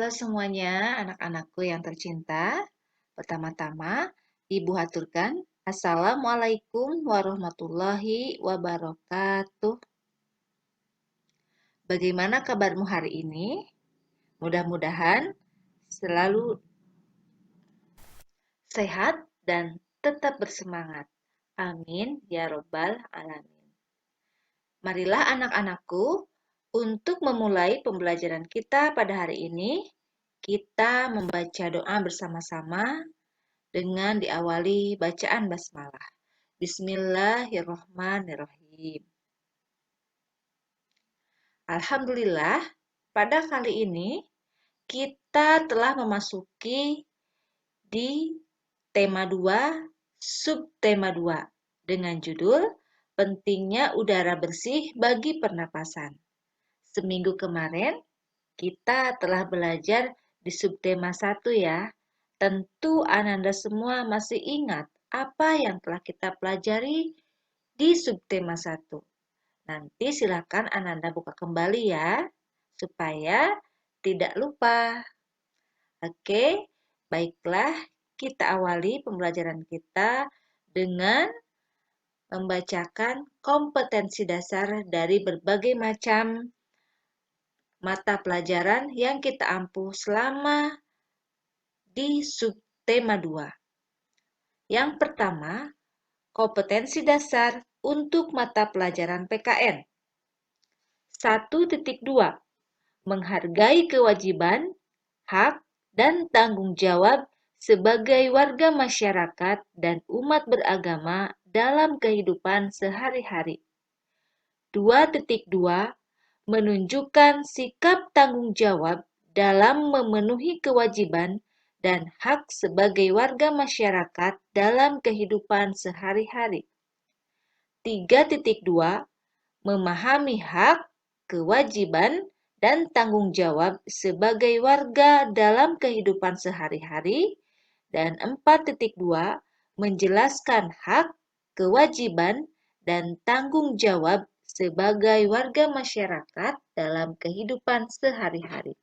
Halo semuanya, anak-anakku yang tercinta. Pertama-tama, Ibu haturkan Assalamualaikum warahmatullahi wabarakatuh. Bagaimana kabarmu hari ini? Mudah-mudahan selalu sehat dan tetap bersemangat. Amin ya robbal alamin. Marilah anak-anakku, untuk memulai pembelajaran kita pada hari ini, kita membaca doa bersama-sama dengan diawali bacaan basmalah. Bismillahirrohmanirrohim. Alhamdulillah, pada kali ini kita telah memasuki di tema 2, subtema 2, dengan judul Pentingnya Udara Bersih bagi Pernapasan. Seminggu kemarin, kita telah belajar di subtema 1 ya. Tentu Ananda semua masih ingat apa yang telah kita pelajari di subtema 1. Nanti silakan Ananda buka kembali ya, supaya tidak lupa. Oke, baiklah kita awali pembelajaran kita dengan membacakan kompetensi dasar dari berbagai macam mata pelajaran yang kita ampuh selama di subtema 2. Yang pertama, kompetensi dasar untuk mata pelajaran PKN. 1.2. Menghargai kewajiban, hak, dan tanggung jawab sebagai warga masyarakat dan umat beragama dalam kehidupan sehari-hari. 2.2. Menunjukkan sikap tanggung jawab dalam memenuhi kewajiban dan hak sebagai warga masyarakat dalam kehidupan sehari-hari. 3.2. Memahami hak, kewajiban, dan tanggung jawab sebagai warga dalam kehidupan sehari-hari. Dan 4.2. Menjelaskan hak, kewajiban, dan tanggung jawab sebagai warga masyarakat dalam kehidupan sehari-hari.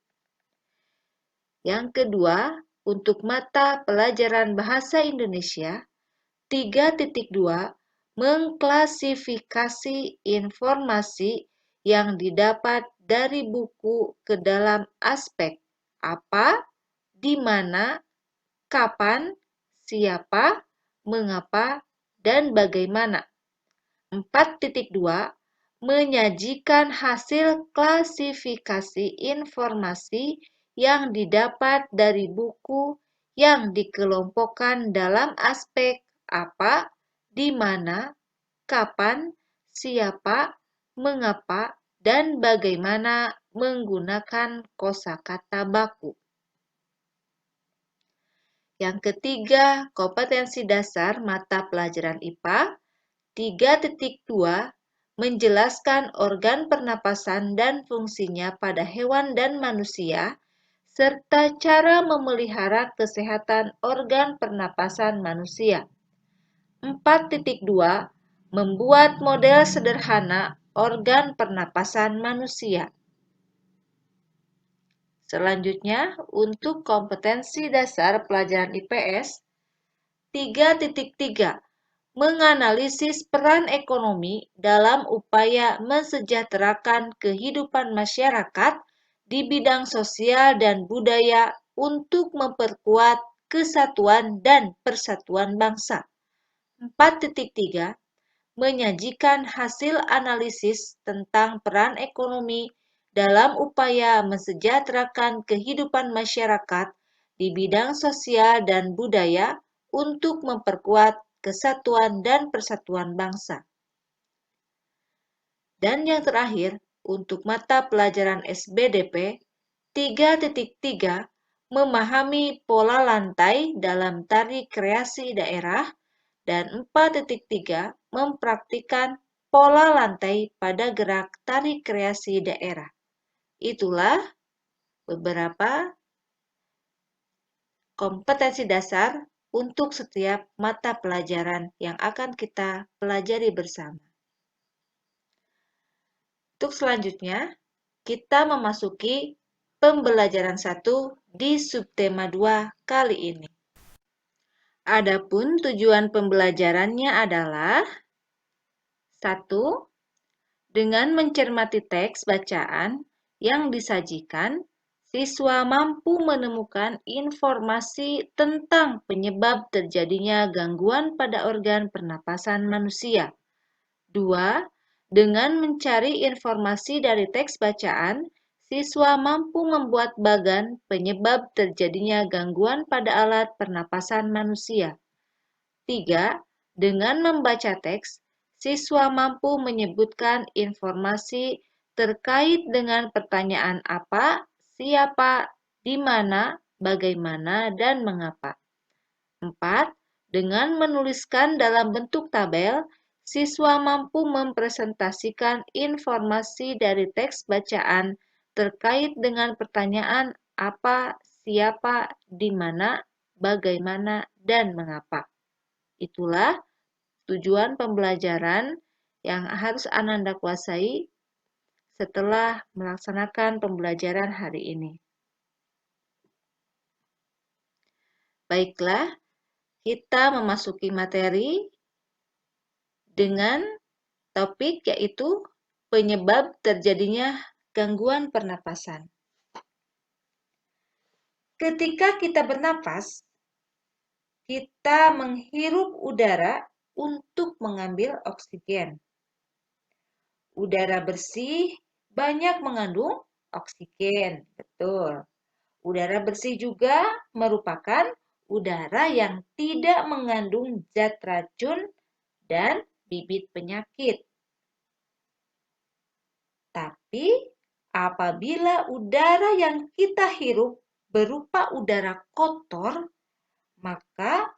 Yang kedua, untuk mata pelajaran Bahasa Indonesia, 3.2. Mengklasifikasi informasi yang didapat dari buku ke dalam aspek apa, di mana, kapan, siapa, mengapa, dan bagaimana. 4.2. Menyajikan hasil klasifikasi informasi yang didapat dari buku yang dikelompokkan dalam aspek apa, di mana, kapan, siapa, mengapa, dan bagaimana menggunakan kosakata baku. Yang ketiga, kompetensi dasar mata pelajaran IPA. 3.2. Menjelaskan organ pernapasan dan fungsinya pada hewan dan manusia, serta cara memelihara kesehatan organ pernapasan manusia. 4.2. Membuat model sederhana organ pernapasan manusia. Selanjutnya, untuk kompetensi dasar pelajaran IPS, 3.3. Menganalisis peran ekonomi dalam upaya mensejahterakan kehidupan masyarakat di bidang sosial dan budaya untuk memperkuat kesatuan dan persatuan bangsa. 4.3. Menyajikan hasil analisis tentang peran ekonomi dalam upaya mensejahterakan kehidupan masyarakat di bidang sosial dan budaya untuk memperkuat kesatuan dan persatuan bangsa. Dan yang terakhir, untuk mata pelajaran SBDP, 3.3. Memahami pola lantai dalam tari kreasi daerah, dan 4.3. Mempraktikkan pola lantai pada gerak tari kreasi daerah. Itulah beberapa kompetensi dasar untuk setiap mata pelajaran yang akan kita pelajari bersama. Untuk selanjutnya, kita memasuki pembelajaran 1 di subtema 2 kali ini. Adapun tujuan pembelajarannya adalah 1. Dengan mencermati teks bacaan yang disajikan, siswa mampu menemukan informasi tentang penyebab terjadinya gangguan pada organ pernapasan manusia. 2. Dengan mencari informasi dari teks bacaan, siswa mampu membuat bagan penyebab terjadinya gangguan pada alat pernapasan manusia. 3. Dengan membaca teks, siswa mampu menyebutkan informasi terkait dengan pertanyaan apa, siapa, di mana, bagaimana, dan mengapa. 4. Dengan menuliskan dalam bentuk tabel, siswa mampu mempresentasikan informasi dari teks bacaan terkait dengan pertanyaan apa, siapa, di mana, bagaimana, dan mengapa. Itulah tujuan pembelajaran yang harus Ananda kuasai setelah melaksanakan pembelajaran hari ini. Baiklah, kita memasuki materi dengan topik yaitu penyebab terjadinya gangguan pernapasan. Ketika kita bernapas, kita menghirup udara untuk mengambil oksigen. Udara bersih banyak mengandung oksigen, betul. Udara bersih juga merupakan udara yang tidak mengandung zat racun dan bibit penyakit. Tapi apabila udara yang kita hirup berupa udara kotor, maka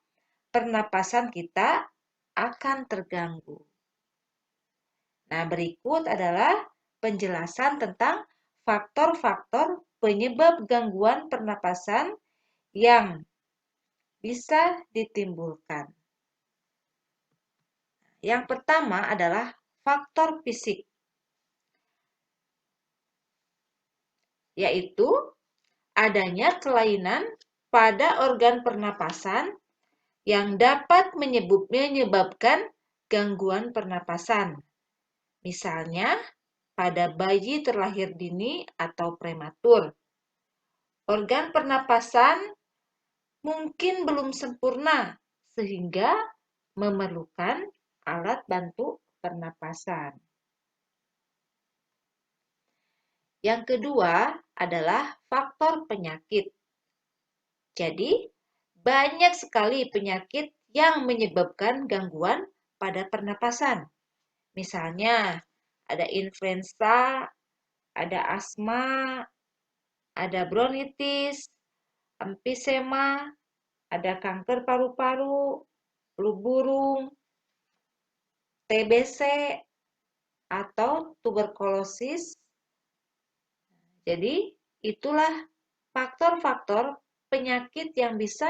pernapasan kita akan terganggu. Nah, berikut adalah penjelasan tentang faktor-faktor penyebab gangguan pernapasan yang bisa ditimbulkan. Yang pertama adalah faktor fisik, yaitu adanya kelainan pada organ pernapasan yang dapat menyebabkan gangguan pernapasan. Misalnya, pada bayi terlahir dini atau prematur. Organ pernapasan mungkin belum sempurna sehingga memerlukan alat bantu pernapasan. Yang kedua adalah faktor penyakit. Jadi, banyak sekali penyakit yang menyebabkan gangguan pada pernapasan. Misalnya, ada influenza, ada asma, ada bronkitis, emfisema, ada kanker paru-paru, flu burung, TBC, atau tuberkulosis. Jadi, itulah faktor-faktor penyakit yang bisa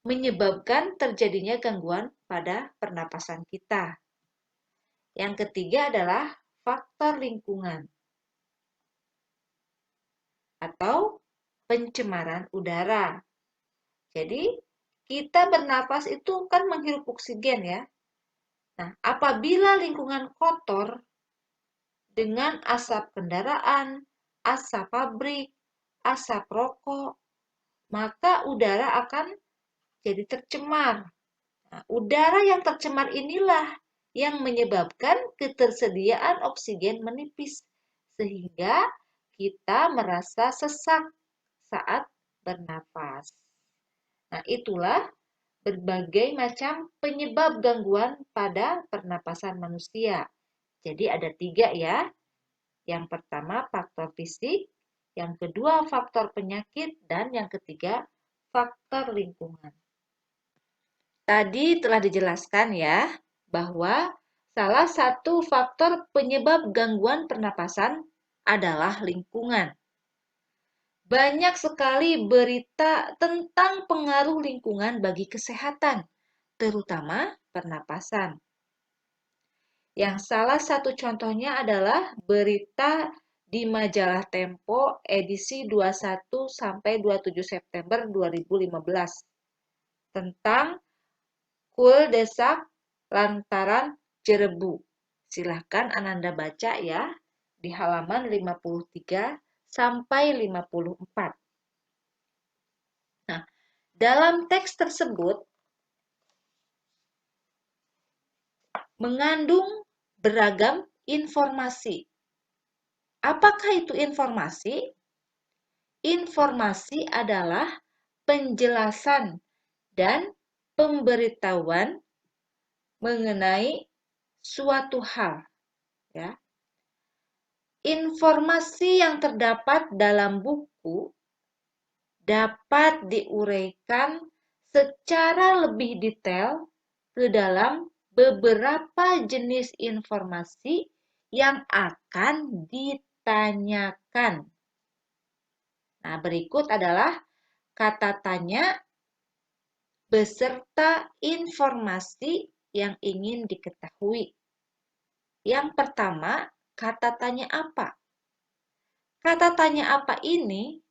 menyebabkan terjadinya gangguan pada pernapasan kita. Yang ketiga adalah faktor lingkungan atau pencemaran udara. Jadi, kita bernapas itu kan menghirup oksigen ya. Nah, apabila lingkungan kotor dengan asap kendaraan, asap pabrik, asap rokok, maka udara akan jadi tercemar. Nah, udara yang tercemar inilah yang menyebabkan ketersediaan oksigen menipis, sehingga kita merasa sesak saat bernapas. Nah, itulah berbagai macam penyebab gangguan pada pernapasan manusia. Jadi ada 3 ya. Yang pertama faktor fisik, yang kedua faktor penyakit, dan yang ketiga faktor lingkungan. Tadi telah dijelaskan ya bahwa salah satu faktor penyebab gangguan pernapasan adalah lingkungan. Banyak sekali berita tentang pengaruh lingkungan bagi kesehatan, terutama pernapasan. Yang salah satu contohnya adalah berita di majalah Tempo edisi 21 sampai 27 September 2015 tentang Kuldesak Lantaran Jerebu. Silahkan Ananda baca ya di halaman 53 sampai 54. Nah, dalam teks tersebut mengandung beragam informasi. Apakah itu informasi? Informasi adalah penjelasan dan pemberitahuan mengenai suatu hal, ya. Informasi yang terdapat dalam buku dapat diuraikan secara lebih detail ke dalam beberapa jenis informasi yang akan ditanyakan. Nah, berikut adalah kata tanya beserta informasi yang ingin diketahui. Yang pertama, kata tanya apa? Kata tanya apa ini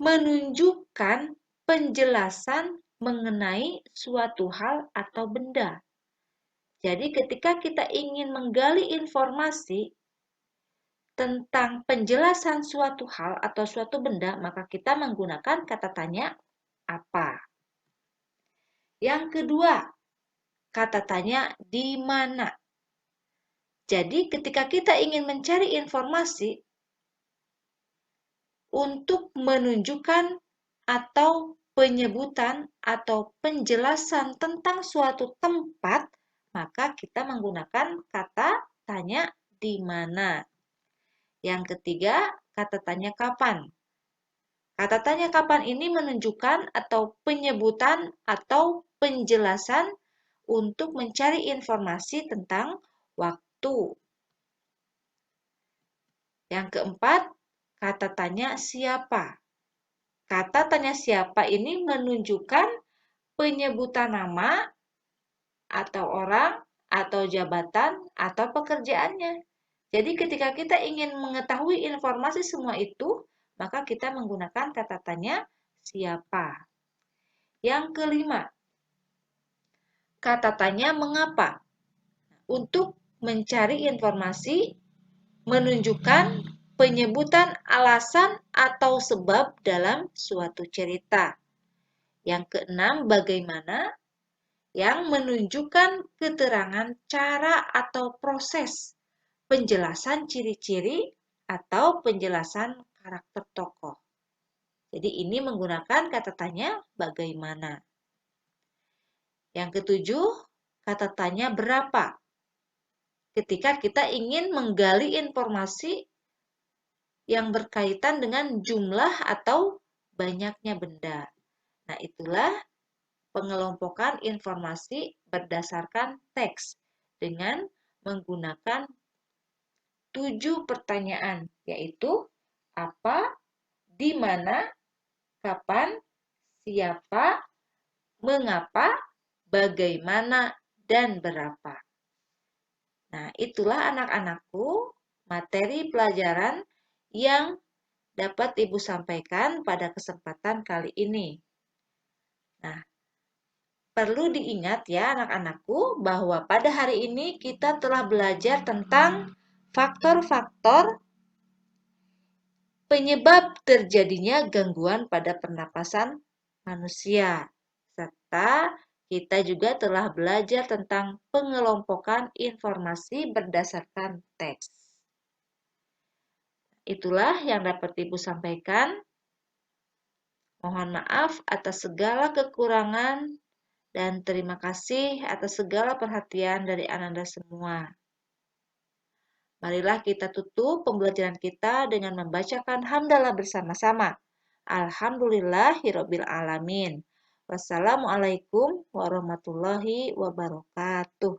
menunjukkan penjelasan mengenai suatu hal atau benda. Jadi ketika kita ingin menggali informasi tentang penjelasan suatu hal atau suatu benda, maka kita menggunakan kata tanya apa. Yang kedua, kata tanya di mana. Jadi ketika kita ingin mencari informasi untuk menunjukkan atau penyebutan atau penjelasan tentang suatu tempat, maka kita menggunakan kata tanya di mana. Yang ketiga, kata tanya kapan. Kata tanya kapan ini menunjukkan atau penyebutan atau penjelasan untuk mencari informasi tentang waktu. Yang keempat, kata tanya siapa. Kata tanya siapa ini menunjukkan penyebutan nama atau orang atau jabatan atau pekerjaannya. Jadi ketika kita ingin mengetahui informasi semua itu, maka kita menggunakan kata tanya siapa. Yang kelima, kata tanya mengapa. Untuk mencari informasi menunjukkan penyebutan alasan atau sebab dalam suatu cerita. Yang keenam, bagaimana, yang menunjukkan keterangan cara atau proses, penjelasan ciri-ciri atau penjelasan karakter tokoh. Jadi ini menggunakan kata tanya bagaimana. Yang ketujuh, kata tanya berapa. Ketika kita ingin menggali informasi yang berkaitan dengan jumlah atau banyaknya benda. Nah, itulah pengelompokan informasi berdasarkan teks dengan menggunakan 7 pertanyaan, yaitu apa, di mana, kapan, siapa, mengapa, bagaimana, dan berapa. Nah, itulah anak-anakku materi pelajaran yang dapat Ibu sampaikan pada kesempatan kali ini. Nah, perlu diingat ya anak-anakku bahwa pada hari ini kita telah belajar tentang faktor-faktor penyebab terjadinya gangguan pada pernapasan manusia. Serta kita juga telah belajar tentang pengelompokan informasi berdasarkan teks. Itulah yang dapat Ibu sampaikan. Mohon maaf atas segala kekurangan dan terima kasih atas segala perhatian dari Ananda semua. Marilah kita tutup pembelajaran kita dengan membacakan hamdalah bersama-sama. Alhamdulillahirabbil alamin. Wassalamualaikum warahmatullahi wabarakatuh.